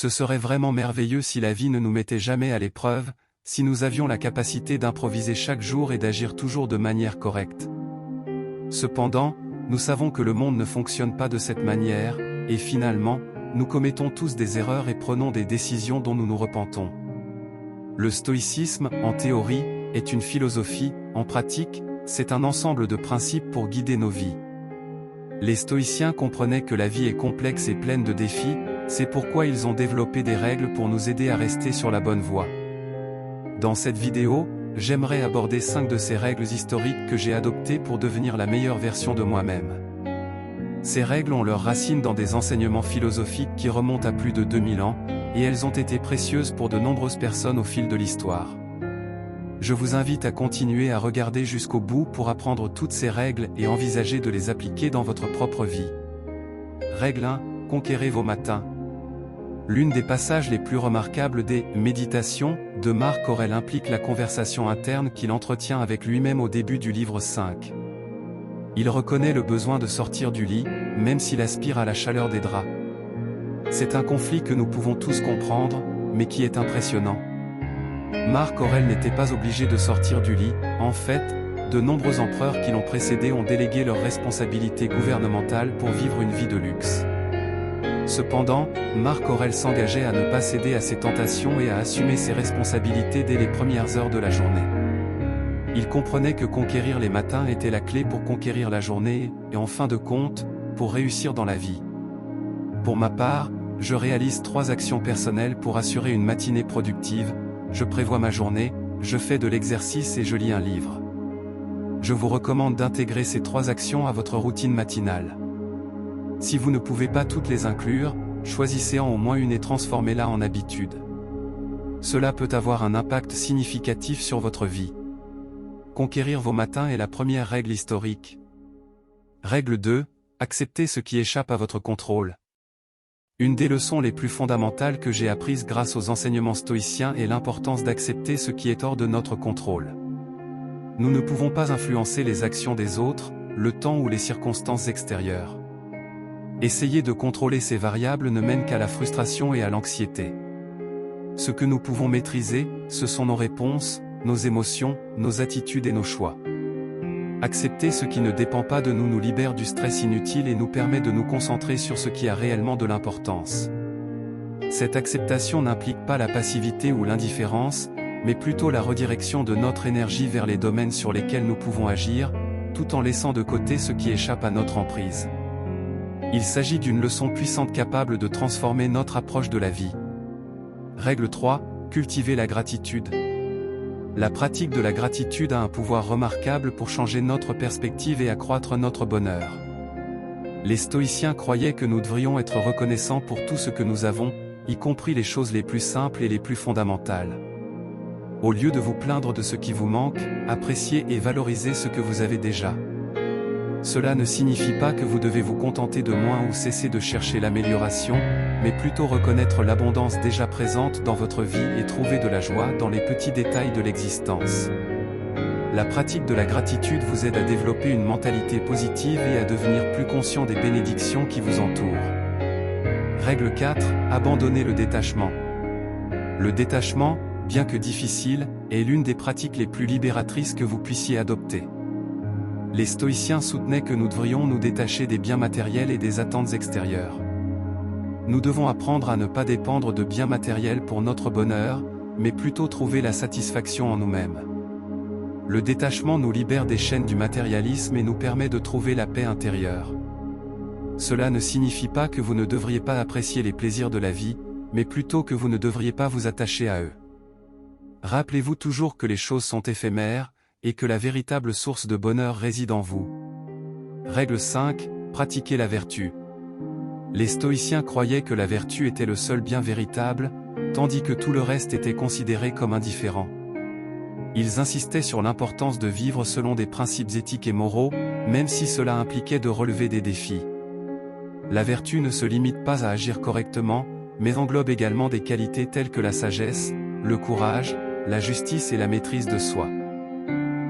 Ce serait vraiment merveilleux si la vie ne nous mettait jamais à l'épreuve, si nous avions la capacité d'improviser chaque jour et d'agir toujours de manière correcte. Cependant, nous savons que le monde ne fonctionne pas de cette manière, et finalement, nous commettons tous des erreurs et prenons des décisions dont nous nous repentons. Le stoïcisme, en théorie, est une philosophie, en pratique, c'est un ensemble de principes pour guider nos vies. Les stoïciens comprenaient que la vie est complexe et pleine de défis, c'est pourquoi ils ont développé des règles pour nous aider à rester sur la bonne voie. Dans cette vidéo, j'aimerais aborder 5 de ces règles historiques que j'ai adoptées pour devenir la meilleure version de moi-même. Ces règles ont leurs racines dans des enseignements philosophiques qui remontent à plus de 2000 ans, et elles ont été précieuses pour de nombreuses personnes au fil de l'histoire. Je vous invite à continuer à regarder jusqu'au bout pour apprendre toutes ces règles et envisager de les appliquer dans votre propre vie. Règle 1. Conquérez vos matins. L'une des passages les plus remarquables des « Méditations » de Marc Aurèle implique la conversation interne qu'il entretient avec lui-même au début du livre 5. Il reconnaît le besoin de sortir du lit, même s'il aspire à la chaleur des draps. C'est un conflit que nous pouvons tous comprendre, mais qui est impressionnant. Marc Aurèle n'était pas obligé de sortir du lit, en fait, de nombreux empereurs qui l'ont précédé ont délégué leurs responsabilités gouvernementales pour vivre une vie de luxe. Cependant, Marc Aurèle s'engageait à ne pas céder à ses tentations et à assumer ses responsabilités dès les premières heures de la journée. Il comprenait que conquérir les matins était la clé pour conquérir la journée, et en fin de compte, pour réussir dans la vie. Pour ma part, je réalise 3 actions personnelles pour assurer une matinée productive. Je prévois ma journée, je fais de l'exercice et je lis un livre. Je vous recommande d'intégrer ces 3 actions à votre routine matinale. Si vous ne pouvez pas toutes les inclure, choisissez-en au moins une et transformez-la en habitude. Cela peut avoir un impact significatif sur votre vie. Conquérir vos matins est la première règle historique. Règle 2. Acceptez ce qui échappe à votre contrôle. Une des leçons les plus fondamentales que j'ai apprises grâce aux enseignements stoïciens est l'importance d'accepter ce qui est hors de notre contrôle. Nous ne pouvons pas influencer les actions des autres, le temps ou les circonstances extérieures. Essayer de contrôler ces variables ne mène qu'à la frustration et à l'anxiété. Ce que nous pouvons maîtriser, ce sont nos réponses, nos émotions, nos attitudes et nos choix. Accepter ce qui ne dépend pas de nous nous libère du stress inutile et nous permet de nous concentrer sur ce qui a réellement de l'importance. Cette acceptation n'implique pas la passivité ou l'indifférence, mais plutôt la redirection de notre énergie vers les domaines sur lesquels nous pouvons agir, tout en laissant de côté ce qui échappe à notre emprise. Il s'agit d'une leçon puissante capable de transformer notre approche de la vie. Règle 3. Cultiver la gratitude. La pratique de la gratitude a un pouvoir remarquable pour changer notre perspective et accroître notre bonheur. Les stoïciens croyaient que nous devrions être reconnaissants pour tout ce que nous avons, y compris les choses les plus simples et les plus fondamentales. Au lieu de vous plaindre de ce qui vous manque, appréciez et valorisez ce que vous avez déjà. Cela ne signifie pas que vous devez vous contenter de moins ou cesser de chercher l'amélioration, mais plutôt reconnaître l'abondance déjà présente dans votre vie et trouver de la joie dans les petits détails de l'existence. La pratique de la gratitude vous aide à développer une mentalité positive et à devenir plus conscient des bénédictions qui vous entourent. Règle 4. Abandonnez le détachement. Le détachement, bien que difficile, est l'une des pratiques les plus libératrices que vous puissiez adopter. Les stoïciens soutenaient que nous devrions nous détacher des biens matériels et des attentes extérieures. Nous devons apprendre à ne pas dépendre de biens matériels pour notre bonheur, mais plutôt trouver la satisfaction en nous-mêmes. Le détachement nous libère des chaînes du matérialisme et nous permet de trouver la paix intérieure. Cela ne signifie pas que vous ne devriez pas apprécier les plaisirs de la vie, mais plutôt que vous ne devriez pas vous attacher à eux. Rappelez-vous toujours que les choses sont éphémères, et que la véritable source de bonheur réside en vous. Règle 5. Pratiquez la vertu. Les stoïciens croyaient que la vertu était le seul bien véritable, tandis que tout le reste était considéré comme indifférent. Ils insistaient sur l'importance de vivre selon des principes éthiques et moraux, même si cela impliquait de relever des défis. La vertu ne se limite pas à agir correctement, mais englobe également des qualités telles que la sagesse, le courage, la justice et la maîtrise de soi.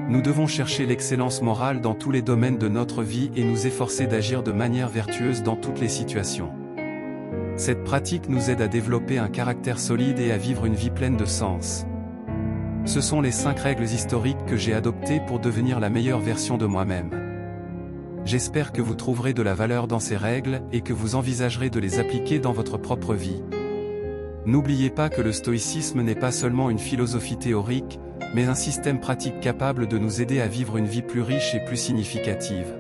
Nous devons chercher l'excellence morale dans tous les domaines de notre vie et nous efforcer d'agir de manière vertueuse dans toutes les situations. Cette pratique nous aide à développer un caractère solide et à vivre une vie pleine de sens. Ce sont les 5 règles historiques que j'ai adoptées pour devenir la meilleure version de moi-même. J'espère que vous trouverez de la valeur dans ces règles et que vous envisagerez de les appliquer dans votre propre vie. N'oubliez pas que le stoïcisme n'est pas seulement une philosophie théorique, mais un système pratique capable de nous aider à vivre une vie plus riche et plus significative.